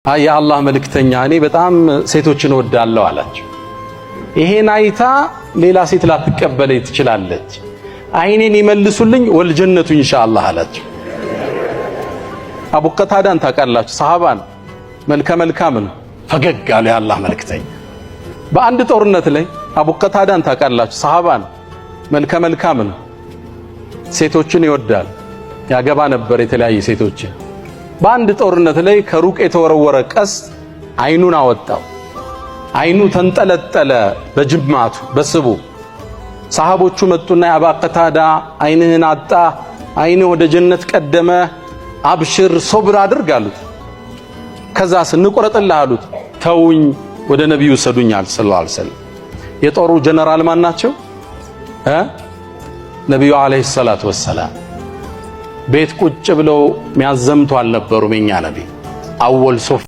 يا الله መልእክተኛ እኔ በጣም ሴቶችን ወዳለው አላችሁ። ይሄን አይታ ሌላ ሴት ላትቀበለኝ ትችላለች። አይኔን ይመልሱልኝ ወልጀነቱ ኢንሻአላህ አላችሁ። አቡ ቀታዳን ታውቃላችሁ? ሰሃባን መልካም ነው። ፈገግ አለ የአላህ መልእክተኛ። በአንድ ጦርነት ላይ አቡ ቀታዳን ታውቃላችሁ? ሰሃባን መልካም ነው። ሴቶችን ይወዳል፣ ያገባ ነበር የተለያየ ሴቶችን። በአንድ ጦርነት ላይ ከሩቅ የተወረወረ ቀስት አይኑን አወጣው። አይኑ ተንጠለጠለ በጅማቱ በስቡ። ሰሃቦቹ መጡና የአባ ቀታዳ አይንህን አጣ፣ አይንህ ወደ ጀነት ቀደመ፣ አብሽር ሶብር አድርግ አሉት። ከዛስ እንቆረጥልህ አሉት። ተውኝ ወደ ነብዩ ሰዱኛል ሰለላሁ ዐለይሂ ወሰለም። የጦሩ ጀነራል ማን ናቸው? ነብዩ አለይሂ ሰላቱ ወሰላም። ቤት ቁጭ ብለው የሚያዘምቱ አልነበሩም። የኛ ነብይ አወል ሶፍ